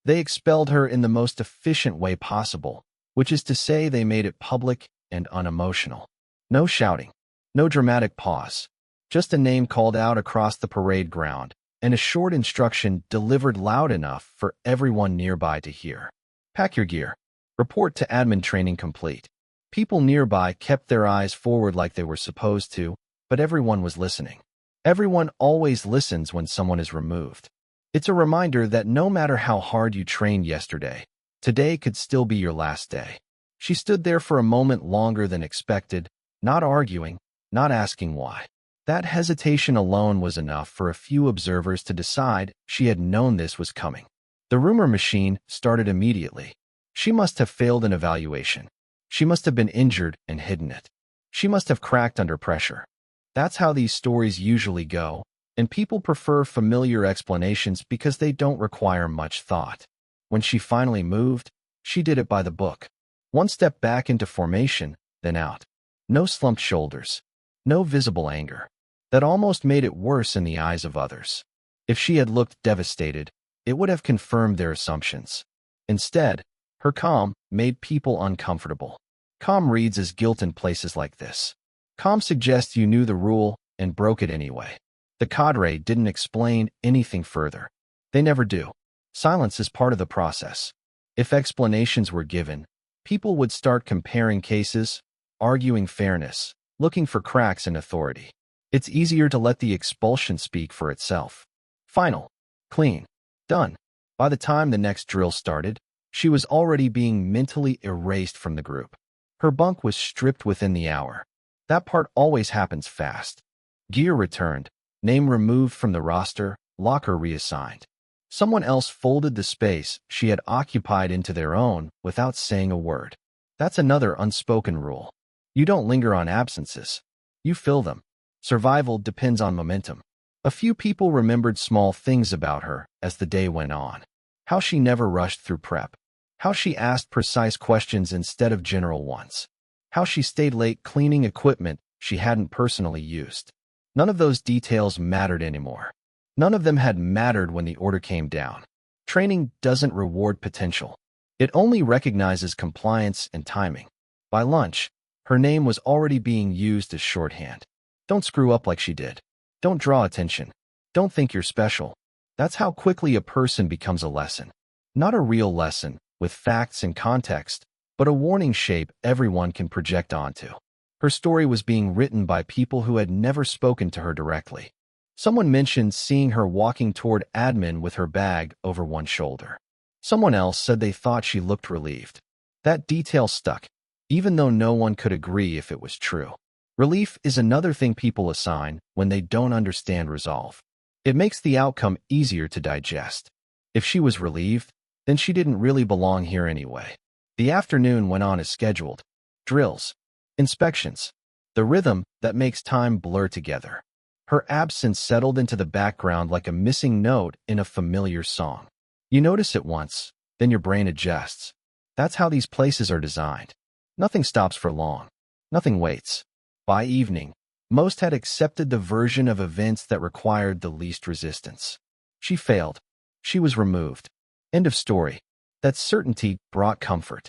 They expelled her in the most efficient way possible, which is to say they made it public and unemotional. No shouting, no dramatic pause, just a name called out across the parade ground, and a short instruction delivered loud enough for everyone nearby to hear. Pack your gear. Report to admin training complete. People nearby kept their eyes forward like they were supposed to, but everyone was listening. Everyone always listens when someone is removed. It's a reminder that no matter how hard you trained yesterday, today could still be your last day. She stood there for a moment longer than expected, not arguing, not asking why. That hesitation alone was enough for a few observers to decide she had known this was coming. The rumor machine started immediately. She must have failed an evaluation. She must have been injured and hidden it. She must have cracked under pressure. That's how these stories usually go, and people prefer familiar explanations because they don't require much thought. When she finally moved, she did it by the book. One step back into formation, then out. No slumped shoulders. No visible anger. That almost made it worse in the eyes of others. If she had looked devastated, it would have confirmed their assumptions. Instead, her calm made people uncomfortable. Calm reads as guilt in places like this. Calm suggests you knew the rule and broke it anyway. The cadre didn't explain anything further. They never do. Silence is part of the process. If explanations were given, people would start comparing cases, arguing fairness, looking for cracks in authority. It's easier to let the expulsion speak for itself. Final. Clean. Done. By the time the next drill started, she was already being mentally erased from the group. Her bunk was stripped within the hour. That part always happens fast. Gear returned, name removed from the roster, locker reassigned. Someone else folded the space she had occupied into their own without saying a word. That's another unspoken rule. You don't linger on absences. You fill them. Survival depends on momentum. A few people remembered small things about her as the day went on. How she never rushed through prep. How she asked precise questions instead of general ones. How she stayed late cleaning equipment she hadn't personally used. None of those details mattered anymore. None of them had mattered when the order came down. Training doesn't reward potential. It only recognizes compliance and timing. By lunch, her name was already being used as shorthand. Don't screw up like she did. Don't draw attention. Don't think you're special. That's how quickly a person becomes a lesson. Not a real lesson, with facts and context, but a warning shape everyone can project onto. Her story was being written by people who had never spoken to her directly. Someone mentioned seeing her walking toward admin with her bag over one shoulder. Someone else said they thought she looked relieved. That detail stuck, even though no one could agree if it was true. Relief is another thing people assign when they don't understand resolve. It makes the outcome easier to digest. If she was relieved, then she didn't really belong here anyway. The afternoon went on as scheduled. Drills. Inspections. The rhythm that makes time blur together. Her absence settled into the background like a missing note in a familiar song. You notice it once, then your brain adjusts. That's how these places are designed. Nothing stops for long. Nothing waits. By evening, most had accepted the version of events that required the least resistance. She failed. She was removed. End of story. That certainty brought comfort.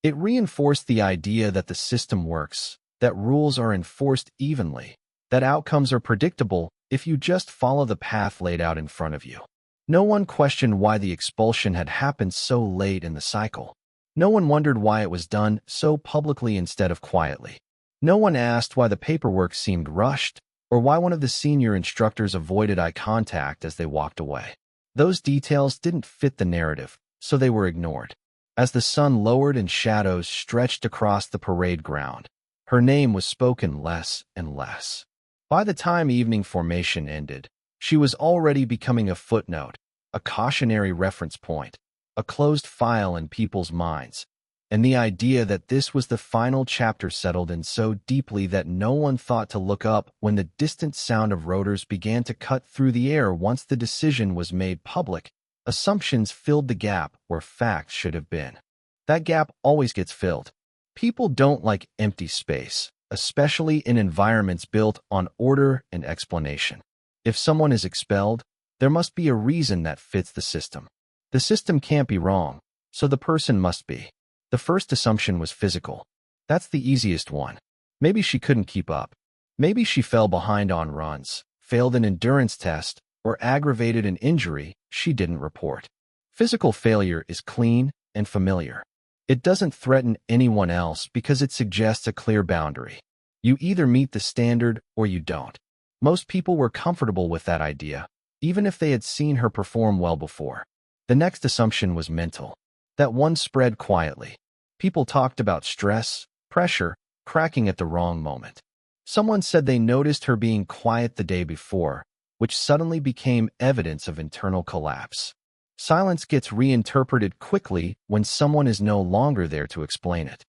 It reinforced the idea that the system works, that rules are enforced evenly, that outcomes are predictable if you just follow the path laid out in front of you. No one questioned why the expulsion had happened so late in the cycle. No one wondered why it was done so publicly instead of quietly. No one asked why the paperwork seemed rushed, or why one of the senior instructors avoided eye contact as they walked away. Those details didn't fit the narrative, so they were ignored. As the sun lowered and shadows stretched across the parade ground, her name was spoken less and less. By the time evening formation ended, she was already becoming a footnote, a cautionary reference point, a closed file in people's minds, and the idea that this was the final chapter settled in so deeply that no one thought to look up when the distant sound of rotors began to cut through the air once the decision was made public. Assumptions filled the gap where facts should have been. That gap always gets filled. People don't like empty space, especially in environments built on order and explanation. If someone is expelled, there must be a reason that fits the system. The system can't be wrong, so the person must be. The first assumption was physical. That's the easiest one. Maybe she couldn't keep up. Maybe she fell behind on runs, failed an endurance test, or aggravated an injury she didn't report. Physical failure is clean and familiar. It doesn't threaten anyone else because it suggests a clear boundary. You either meet the standard or you don't. Most people were comfortable with that idea, even if they had seen her perform well before. The next assumption was mental. That one spread quietly. People talked about stress, pressure, cracking at the wrong moment. Someone said they noticed her being quiet the day before, which suddenly became evidence of internal collapse. Silence gets reinterpreted quickly when someone is no longer there to explain it.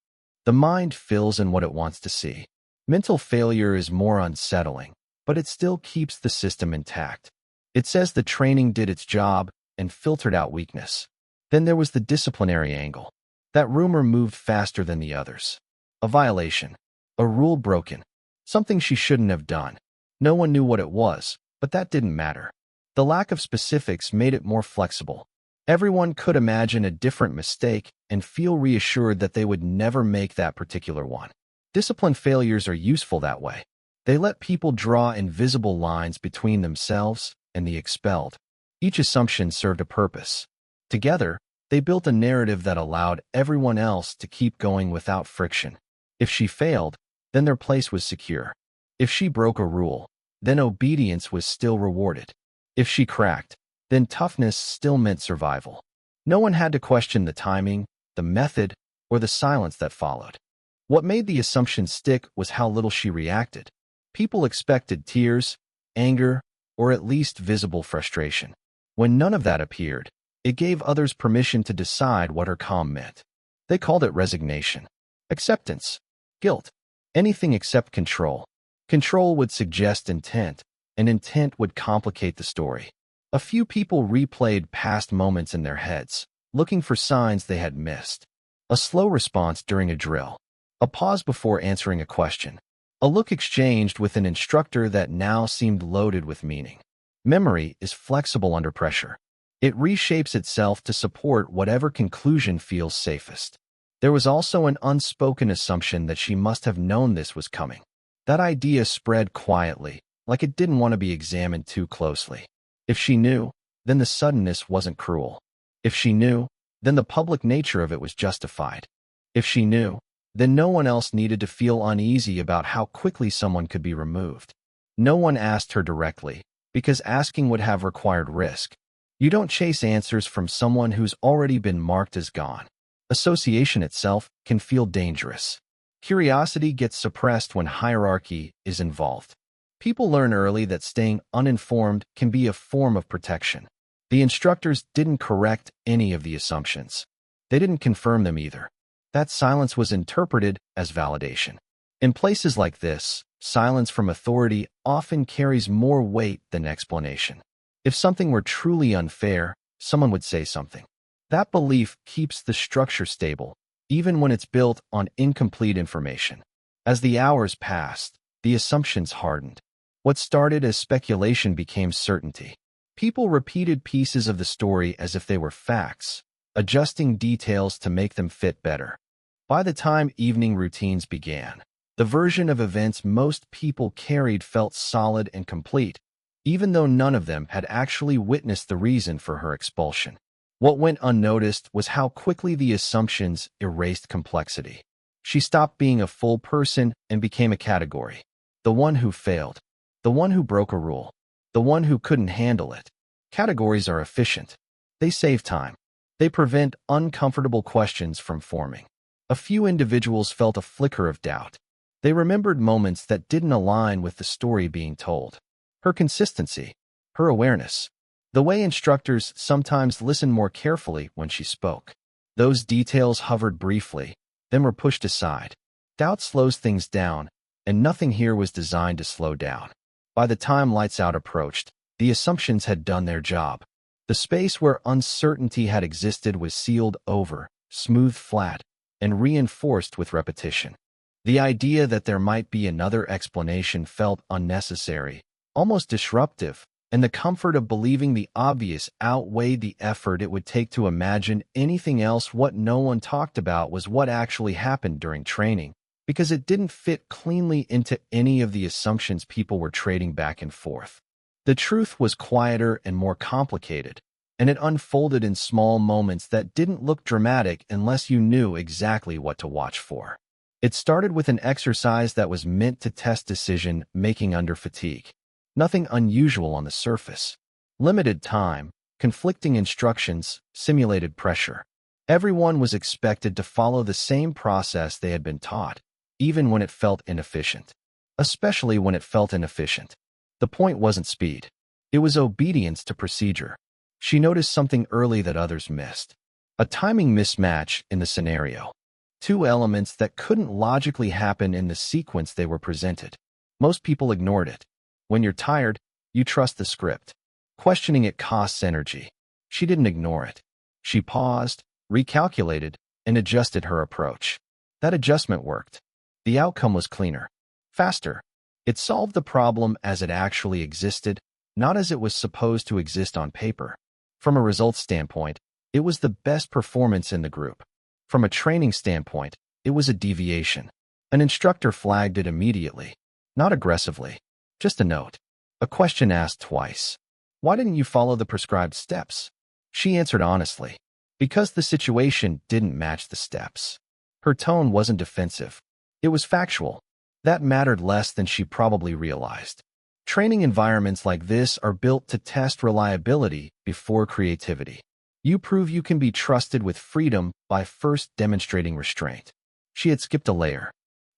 The mind fills in what it wants to see. Mental failure is more unsettling, but it still keeps the system intact. It says the training did its job and filtered out weakness. Then there was the disciplinary angle. That rumor moved faster than the others. A violation. A rule broken. Something she shouldn't have done. No one knew what it was, but that didn't matter. The lack of specifics made it more flexible. Everyone could imagine a different mistake and feel reassured that they would never make that particular one. Discipline failures are useful that way. They let people draw invisible lines between themselves and the expelled. Each assumption served a purpose. Together, they built a narrative that allowed everyone else to keep going without friction. If she failed, then their place was secure. If she broke a rule, then obedience was still rewarded. If she cracked, then toughness still meant survival. No one had to question the timing, the method, or the silence that followed. What made the assumption stick was how little she reacted. People expected tears, anger, or at least visible frustration. When none of that appeared, it gave others permission to decide what her calm meant. They called it resignation, acceptance, guilt, anything except control. Control would suggest intent, and intent would complicate the story. A few people replayed past moments in their heads, looking for signs they had missed. A slow response during a drill. A pause before answering a question. A look exchanged with an instructor that now seemed loaded with meaning. Memory is flexible under pressure. It reshapes itself to support whatever conclusion feels safest. There was also an unspoken assumption that she must have known this was coming. That idea spread quietly, like it didn't want to be examined too closely. If she knew, then the suddenness wasn't cruel. If she knew, then the public nature of it was justified. If she knew, then no one else needed to feel uneasy about how quickly someone could be removed. No one asked her directly, because asking would have required risk. You don't chase answers from someone who's already been marked as gone. Association itself can feel dangerous. Curiosity gets suppressed when hierarchy is involved. People learn early that staying uninformed can be a form of protection. The instructors didn't correct any of the assumptions. They didn't confirm them either. That silence was interpreted as validation. In places like this, silence from authority often carries more weight than explanation. If something were truly unfair, someone would say something. That belief keeps the structure stable, even when it's built on incomplete information. As the hours passed, the assumptions hardened. What started as speculation became certainty. People repeated pieces of the story as if they were facts, adjusting details to make them fit better. By the time evening routines began, the version of events most people carried felt solid and complete, even though none of them had actually witnessed the reason for her expulsion. What went unnoticed was how quickly the assumptions erased complexity. She stopped being a full person and became a category. The one who failed. The one who broke a rule. The one who couldn't handle it. Categories are efficient. They save time. They prevent uncomfortable questions from forming. A few individuals felt a flicker of doubt. They remembered moments that didn't align with the story being told. Her consistency. Her awareness. The way instructors sometimes listened more carefully when she spoke. Those details hovered briefly, then were pushed aside. Doubt slows things down, and nothing here was designed to slow down. By the time lights out approached, the assumptions had done their job. The space where uncertainty had existed was sealed over, smoothed flat, and reinforced with repetition. The idea that there might be another explanation felt unnecessary, almost disruptive, and the comfort of believing the obvious outweighed the effort it would take to imagine anything else. What no one talked about was what actually happened during training, because it didn't fit cleanly into any of the assumptions people were trading back and forth. The truth was quieter and more complicated, and it unfolded in small moments that didn't look dramatic unless you knew exactly what to watch for. It started with an exercise that was meant to test decision-making under fatigue. Nothing unusual on the surface. Limited time, conflicting instructions, simulated pressure. Everyone was expected to follow the same process they had been taught, even when it felt inefficient. Especially when it felt inefficient. The point wasn't speed. It was obedience to procedure. She noticed something early that others missed. A timing mismatch in the scenario. Two elements that couldn't logically happen in the sequence they were presented. Most people ignored it. When you're tired, you trust the script. Questioning it costs energy. She didn't ignore it. She paused, recalculated, and adjusted her approach. That adjustment worked. The outcome was cleaner, faster. It solved the problem as it actually existed, not as it was supposed to exist on paper. From a results standpoint, it was the best performance in the group. From a training standpoint, it was a deviation. An instructor flagged it immediately, not aggressively. Just a note. A question asked twice. Why didn't you follow the prescribed steps? She answered honestly. Because the situation didn't match the steps. Her tone wasn't defensive. It was factual. That mattered less than she probably realized. Training environments like this are built to test reliability before creativity. You prove you can be trusted with freedom by first demonstrating restraint. She had skipped a layer.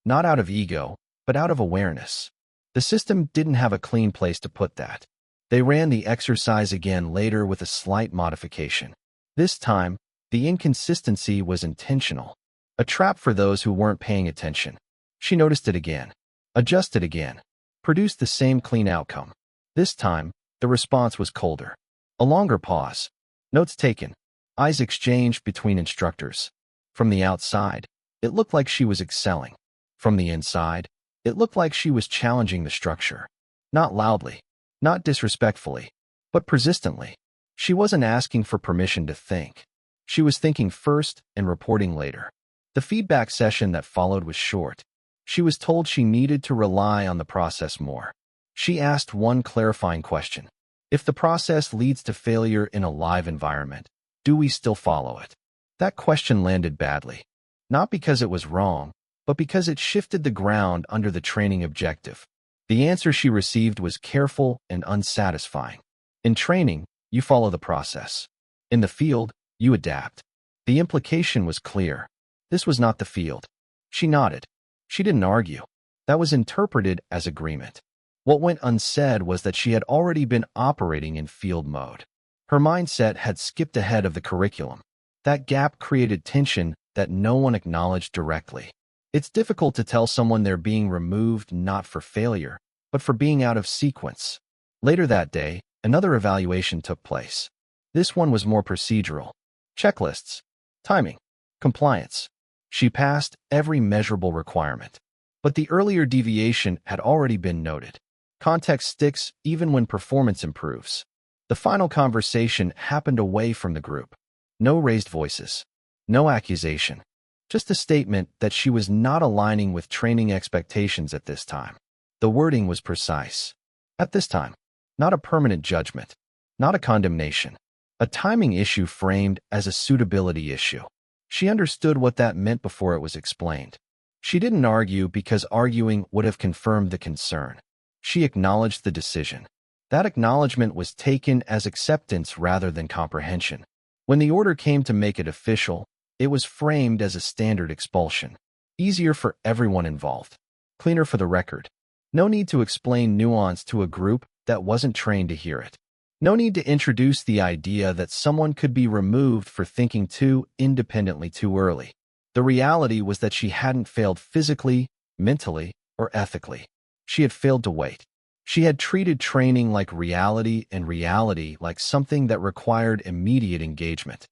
Not out of ego, but out of awareness. The system didn't have a clean place to put that. They ran the exercise again later with a slight modification. This time, the inconsistency was intentional. A trap for those who weren't paying attention. She noticed it again. Adjusted again. Produced the same clean outcome. This time, the response was colder. A longer pause. Notes taken. Eyes exchanged between instructors. From the outside, it looked like she was excelling. From the inside, it looked like she was challenging the structure. Not loudly, not disrespectfully, but persistently. She wasn't asking for permission to think. She was thinking first and reporting later. The feedback session that followed was short. She was told she needed to rely on the process more. She asked one clarifying question. If the process leads to failure in a live environment, do we still follow it? That question landed badly. Not because it was wrong, but because it shifted the ground under the training objective. The answer she received was careful and unsatisfying. In training, you follow the process. In the field, you adapt. The implication was clear. This was not the field. She nodded. She didn't argue. That was interpreted as agreement. What went unsaid was that she had already been operating in field mode. Her mindset had skipped ahead of the curriculum. That gap created tension that no one acknowledged directly. It's difficult to tell someone they're being removed not for failure, but for being out of sequence. Later that day, another evaluation took place. This one was more procedural. Checklists, timing, compliance. She passed every measurable requirement. But the earlier deviation had already been noted. Context sticks even when performance improves. The final conversation happened away from the group. No raised voices. No accusation. Just a statement that she was not aligning with training expectations at this time. The wording was precise. At this time. Not a permanent judgment. Not a condemnation. A timing issue framed as a suitability issue. She understood what that meant before it was explained. She didn't argue because arguing would have confirmed the concern. She acknowledged the decision. That acknowledgement was taken as acceptance rather than comprehension. When the order came to make it official, it was framed as a standard expulsion. Easier for everyone involved. Cleaner for the record. No need to explain nuance to a group that wasn't trained to hear it. No need to introduce the idea that someone could be removed for thinking too independently too early. The reality was that she hadn't failed physically, mentally, or ethically. She had failed to wait. She had treated training like reality and reality like something that required immediate engagement.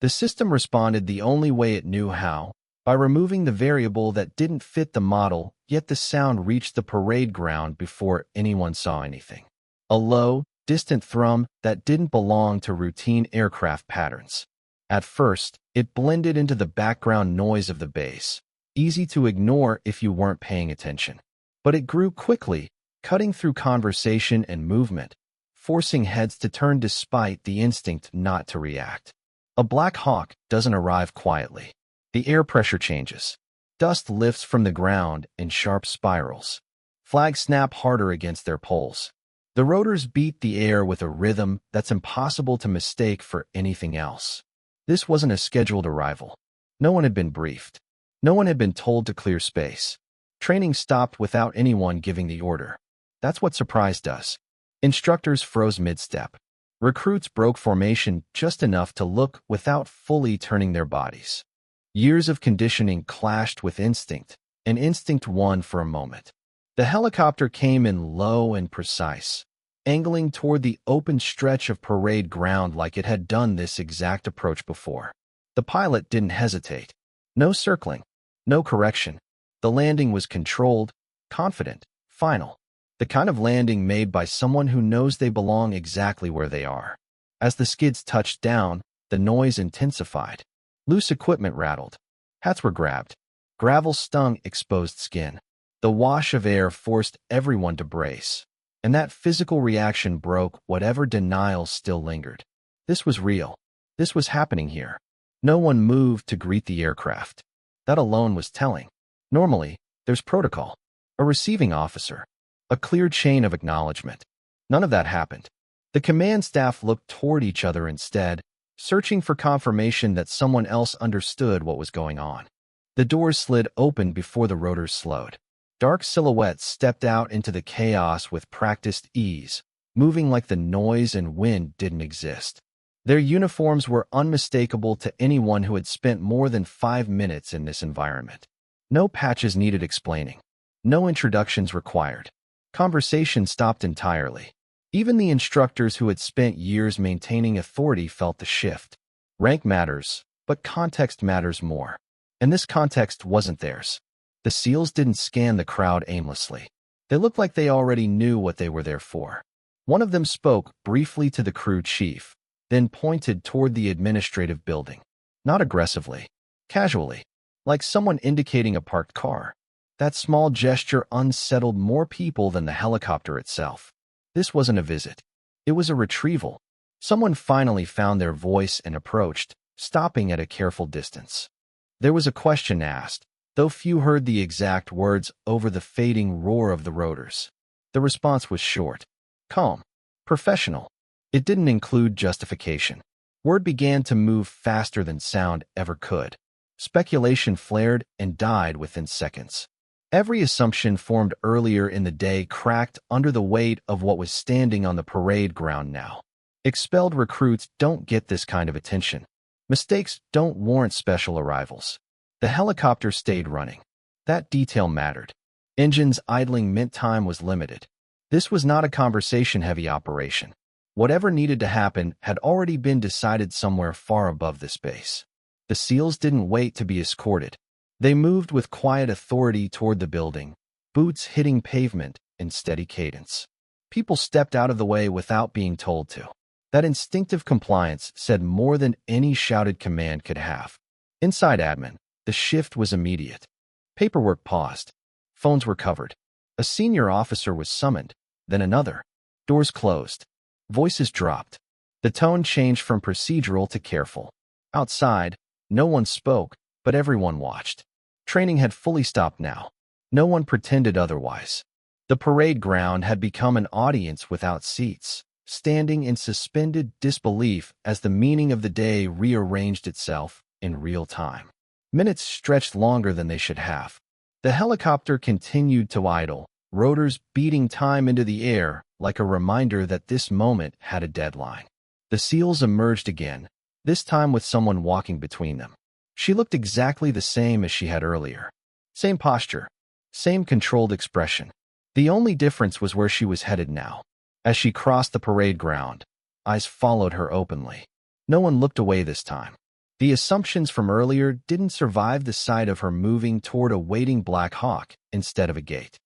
The system responded the only way it knew how, by removing the variable that didn't fit the model, yet the sound reached the parade ground before anyone saw anything. A low, distant thrum that didn't belong to routine aircraft patterns. At first, it blended into the background noise of the base, easy to ignore if you weren't paying attention. But it grew quickly, cutting through conversation and movement, forcing heads to turn despite the instinct not to react. A Black Hawk doesn't arrive quietly. The air pressure changes. Dust lifts from the ground in sharp spirals. Flags snap harder against their poles. The rotors beat the air with a rhythm that's impossible to mistake for anything else. This wasn't a scheduled arrival. No one had been briefed. No one had been told to clear space. Training stopped without anyone giving the order. That's what surprise does. Instructors froze mid-step. Recruits broke formation just enough to look without fully turning their bodies. Years of conditioning clashed with instinct, and instinct won for a moment. The helicopter came in low and precise, angling toward the open stretch of parade ground like it had done this exact approach before. The pilot didn't hesitate. No circling, no correction. The landing was controlled, confident, final. The kind of landing made by someone who knows they belong exactly where they are. As the skids touched down, the noise intensified. Loose equipment rattled. Hats were grabbed. Gravel stung exposed skin. The wash of air forced everyone to brace, and that physical reaction broke whatever denial still lingered. This was real. This was happening here. No one moved to greet the aircraft. That alone was telling. Normally, there's protocol, a receiving officer, a clear chain of acknowledgement. None of that happened. The command staff looked toward each other instead, searching for confirmation that someone else understood what was going on. The doors slid open before the rotors slowed. Dark silhouettes stepped out into the chaos with practiced ease, moving like the noise and wind didn't exist. Their uniforms were unmistakable to anyone who had spent more than 5 minutes in this environment. No patches needed explaining. No introductions required. Conversation stopped entirely. Even the instructors who had spent years maintaining authority felt the shift. Rank matters, but context matters more. And this context wasn't theirs. The SEALs didn't scan the crowd aimlessly. They looked like they already knew what they were there for. One of them spoke briefly to the crew chief, then pointed toward the administrative building. Not aggressively, casually, like someone indicating a parked car. That small gesture unsettled more people than the helicopter itself. This wasn't a visit. It was a retrieval. Someone finally found their voice and approached, stopping at a careful distance. There was a question asked, though few heard the exact words over the fading roar of the rotors. The response was short, calm, professional. It didn't include justification. Word began to move faster than sound ever could. Speculation flared and died within seconds. Every assumption formed earlier in the day cracked under the weight of what was standing on the parade ground now. Expelled recruits don't get this kind of attention. Mistakes don't warrant special arrivals. The helicopter stayed running. That detail mattered. Engines idling meant time was limited. This was not a conversation-heavy operation. Whatever needed to happen had already been decided somewhere far above this base. The SEALs didn't wait to be escorted. They moved with quiet authority toward the building, boots hitting pavement in steady cadence. People stepped out of the way without being told to. That instinctive compliance said more than any shouted command could have. Inside admin, the shift was immediate. Paperwork paused. Phones were covered. A senior officer was summoned, then another. Doors closed. Voices dropped. The tone changed from procedural to careful. Outside, no one spoke, but everyone watched. Training had fully stopped now. No one pretended otherwise. The parade ground had become an audience without seats, standing in suspended disbelief as the meaning of the day rearranged itself in real time. Minutes stretched longer than they should have. The helicopter continued to idle, rotors beating time into the air like a reminder that this moment had a deadline. The SEALs emerged again, this time with someone walking between them. She looked exactly the same as she had earlier. Same posture, same controlled expression. The only difference was where she was headed now. As she crossed the parade ground, eyes followed her openly. No one looked away this time. The assumptions from earlier didn't survive the sight of her moving toward a waiting Black Hawk instead of a gate.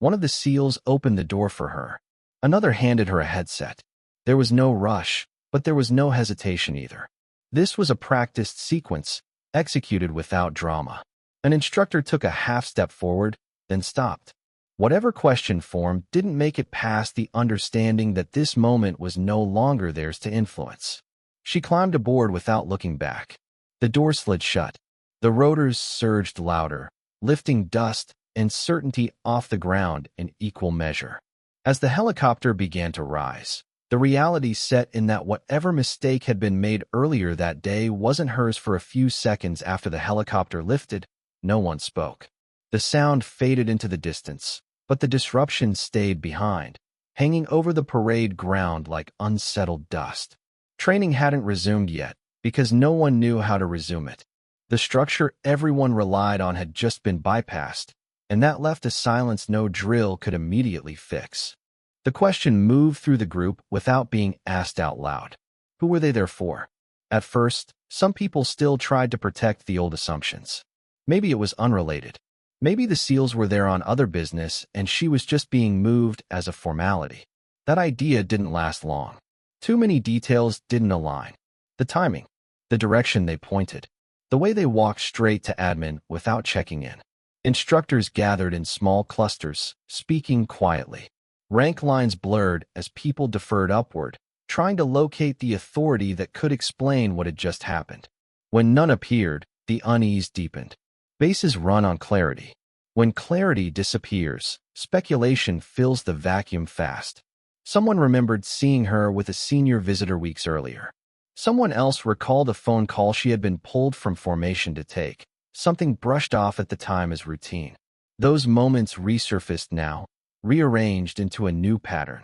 One of the SEALs opened the door for her. Another handed her a headset. There was no rush, but there was no hesitation either. This was a practiced sequence, executed without drama. An instructor took a half step forward, then stopped. Whatever question formed didn't make it past the understanding that this moment was no longer theirs to influence. She climbed aboard without looking back. The door slid shut. The rotors surged louder, lifting dust and certainty off the ground in equal measure. As the helicopter began to rise, the reality set in that whatever mistake had been made earlier that day wasn't hers. For a few seconds after the helicopter lifted, no one spoke. The sound faded into the distance, but the disruption stayed behind, hanging over the parade ground like unsettled dust. Training hadn't resumed yet, because no one knew how to resume it. The structure everyone relied on had just been bypassed, and that left a silence no drill could immediately fix. The question moved through the group without being asked out loud. Who were they there for? At first, some people still tried to protect the old assumptions. Maybe it was unrelated. Maybe the SEALs were there on other business and she was just being moved as a formality. That idea didn't last long. Too many details didn't align. The timing, the direction they pointed, the way they walked straight to admin without checking in. Instructors gathered in small clusters, speaking quietly. Rank lines blurred as people deferred upward, trying to locate the authority that could explain what had just happened. When none appeared, the unease deepened. Bases run on clarity. When clarity disappears, speculation fills the vacuum fast. Someone remembered seeing her with a senior visitor weeks earlier. Someone else recalled a phone call she had been pulled from formation to take, something brushed off at the time as routine. Those moments resurfaced now, rearranged into a new pattern.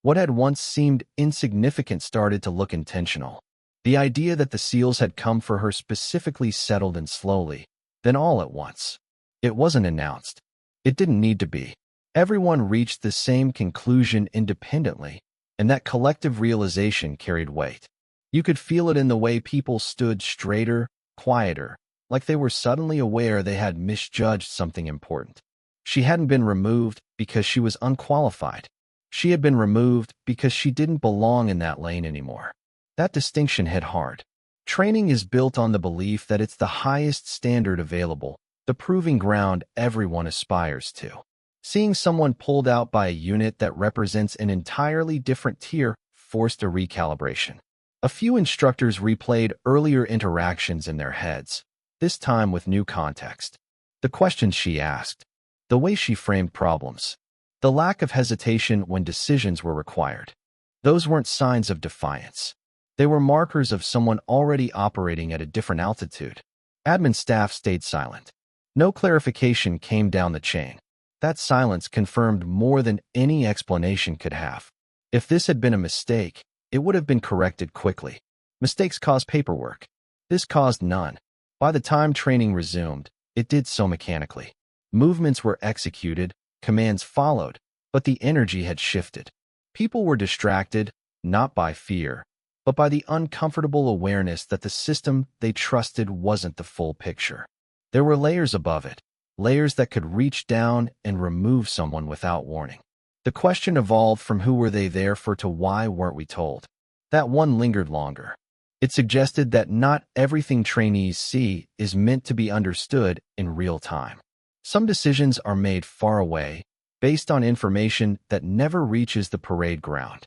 What had once seemed insignificant started to look intentional. The idea that the SEALs had come for her specifically settled in slowly, then all at once. It wasn't announced. It didn't need to be. Everyone reached the same conclusion independently, and that collective realization carried weight. You could feel it in the way people stood straighter, quieter, like they were suddenly aware they had misjudged something important. She hadn't been removed because she was unqualified. She had been removed because she didn't belong in that lane anymore. That distinction hit hard. Training is built on the belief that it's the highest standard available, the proving ground everyone aspires to. Seeing someone pulled out by a unit that represents an entirely different tier forced a recalibration. A few instructors replayed earlier interactions in their heads, this time with new context. The questions she asked, the way she framed problems, the lack of hesitation when decisions were required. Those weren't signs of defiance. They were markers of someone already operating at a different altitude. Admin staff stayed silent. No clarification came down the chain. That silence confirmed more than any explanation could have. If this had been a mistake, it would have been corrected quickly. Mistakes cause paperwork. This caused none. By the time training resumed, it did so mechanically. Movements were executed, commands followed, but the energy had shifted. People were distracted, not by fear, but by the uncomfortable awareness that the system they trusted wasn't the full picture. There were layers above it, layers that could reach down and remove someone without warning. The question evolved from who were they there for to why weren't we told. That one lingered longer. It suggested that not everything trainees see is meant to be understood in real time. Some decisions are made far away, based on information that never reaches the parade ground.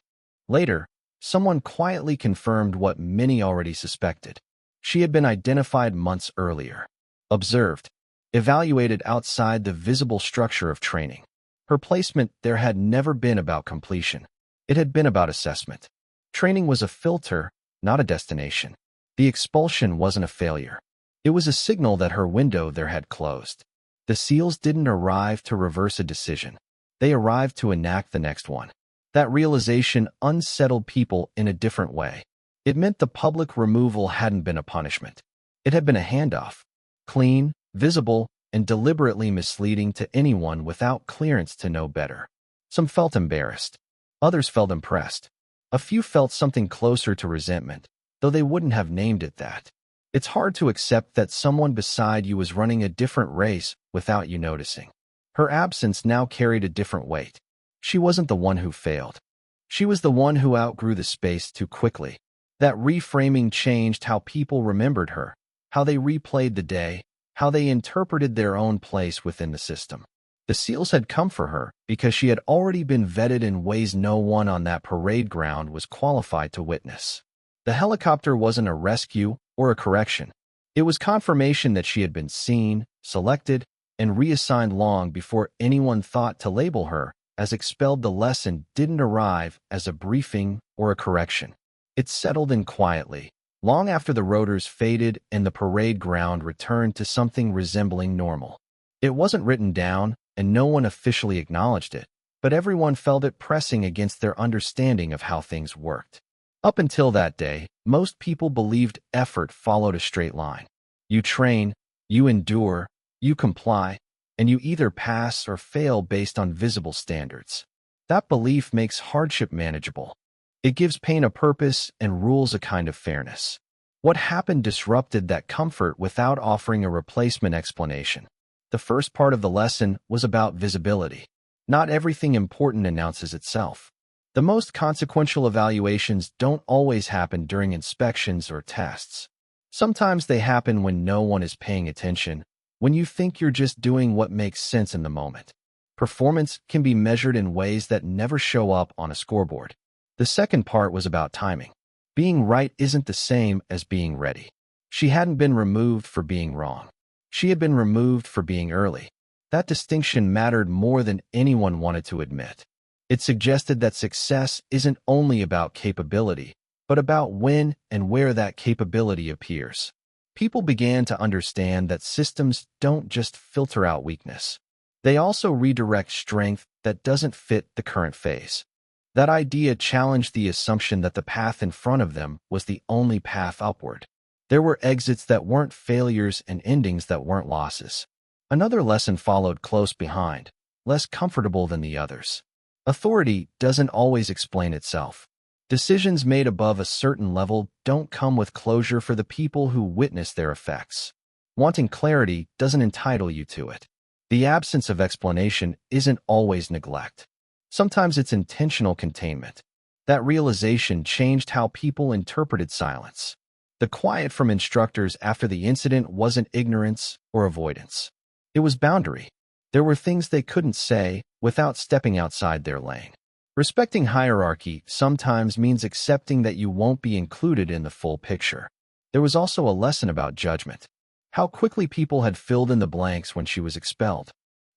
Later, someone quietly confirmed what many already suspected. She had been identified months earlier, observed, evaluated outside the visible structure of training. Her placement there had never been about completion. It had been about assessment. Training was a filter, not a destination. The expulsion wasn't a failure. It was a signal that her window there had closed. The SEALs didn't arrive to reverse a decision. They arrived to enact the next one. That realization unsettled people in a different way. It meant the public removal hadn't been a punishment. It had been a handoff. Clean, visible, and deliberately misleading to anyone without clearance to know better. Some felt embarrassed. Others felt impressed. A few felt something closer to resentment, though they wouldn't have named it that. It's hard to accept that someone beside you was running a different race without you noticing. Her absence now carried a different weight. She wasn't the one who failed. She was the one who outgrew the space too quickly. That reframing changed how people remembered her, how they replayed the day, how they interpreted their own place within the system. The SEALs had come for her because she had already been vetted in ways no one on that parade ground was qualified to witness. The helicopter wasn't a rescue or a correction. It was confirmation that she had been seen, selected, and reassigned long before anyone thought to label her as expelled. The lesson didn't arrive as a briefing or a correction. It settled in quietly, long after the rotors faded and the parade ground returned to something resembling normal. It wasn't written down, and no one officially acknowledged it, but everyone felt it pressing against their understanding of how things worked. Up until that day, most people believed effort followed a straight line. You train, you endure, you comply, and you either pass or fail based on visible standards. That belief makes hardship manageable. It gives pain a purpose and rules a kind of fairness. What happened disrupted that comfort without offering a replacement explanation. The first part of the lesson was about visibility. Not everything important announces itself. The most consequential evaluations don't always happen during inspections or tests. Sometimes they happen when no one is paying attention, when you think you're just doing what makes sense in the moment. Performance can be measured in ways that never show up on a scoreboard. The second part was about timing. Being right isn't the same as being ready. She hadn't been removed for being wrong. She had been removed for being early. That distinction mattered more than anyone wanted to admit. It suggested that success isn't only about capability, but about when and where that capability appears. People began to understand that systems don't just filter out weakness. They also redirect strength that doesn't fit the current phase. That idea challenged the assumption that the path in front of them was the only path upward. There were exits that weren't failures and endings that weren't losses. Another lesson followed close behind, less comfortable than the others. Authority doesn't always explain itself. Decisions made above a certain level don't come with closure for the people who witness their effects. Wanting clarity doesn't entitle you to it. The absence of explanation isn't always neglect. Sometimes it's intentional containment. That realization changed how people interpreted silence. The quiet from instructors after the incident wasn't ignorance or avoidance. It was boundary. There were things they couldn't say without stepping outside their lane. Respecting hierarchy sometimes means accepting that you won't be included in the full picture. There was also a lesson about judgment. How quickly people had filled in the blanks when she was expelled.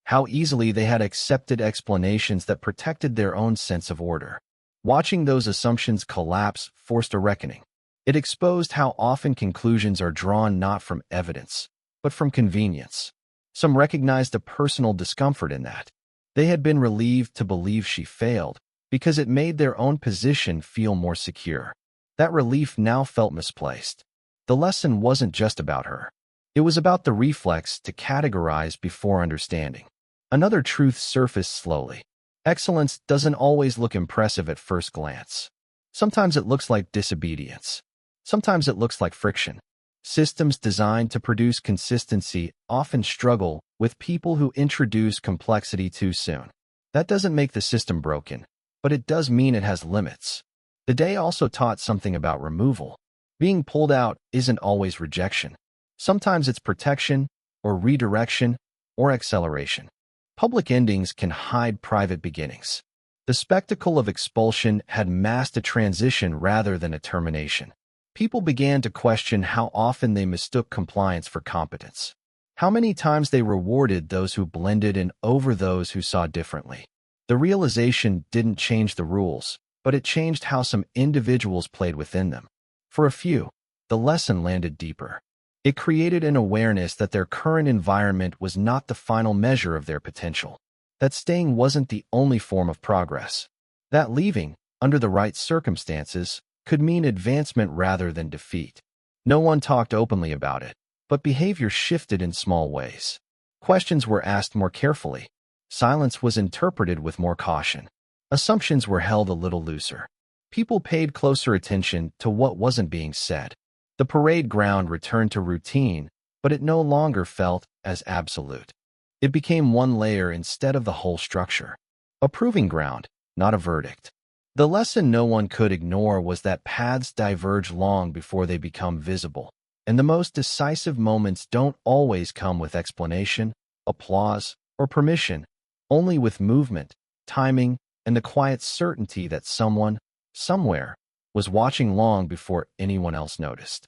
How easily they had accepted explanations that protected their own sense of order. Watching those assumptions collapse forced a reckoning. It exposed how often conclusions are drawn not from evidence, but from convenience. Some recognized a personal discomfort in that. They had been relieved to believe she failed because it made their own position feel more secure. That relief now felt misplaced. The lesson wasn't just about her. It was about the reflex to categorize before understanding. Another truth surfaced slowly. Excellence doesn't always look impressive at first glance. Sometimes it looks like disobedience. Sometimes it looks like friction. Systems designed to produce consistency often struggle with people who introduce complexity too soon. That doesn't make the system broken, but it does mean it has limits. The day also taught something about removal. Being pulled out isn't always rejection. Sometimes it's protection, or redirection, or acceleration. Public endings can hide private beginnings. The spectacle of expulsion had masked a transition rather than a termination. People began to question how often they mistook compliance for competence. How many times they rewarded those who blended in over those who saw differently. The realization didn't change the rules, but it changed how some individuals played within them. For a few, the lesson landed deeper. It created an awareness that their current environment was not the final measure of their potential. That staying wasn't the only form of progress. That leaving, under the right circumstances, could mean advancement rather than defeat. No one talked openly about it, but behavior shifted in small ways. Questions were asked more carefully. Silence was interpreted with more caution. Assumptions were held a little looser. People paid closer attention to what wasn't being said. The parade ground returned to routine, but it no longer felt as absolute. It became one layer instead of the whole structure. A proving ground, not a verdict. The lesson no one could ignore was that paths diverge long before they become visible, and the most decisive moments don't always come with explanation, applause, or permission, only with movement, timing, and the quiet certainty that someone, somewhere, was watching long before anyone else noticed.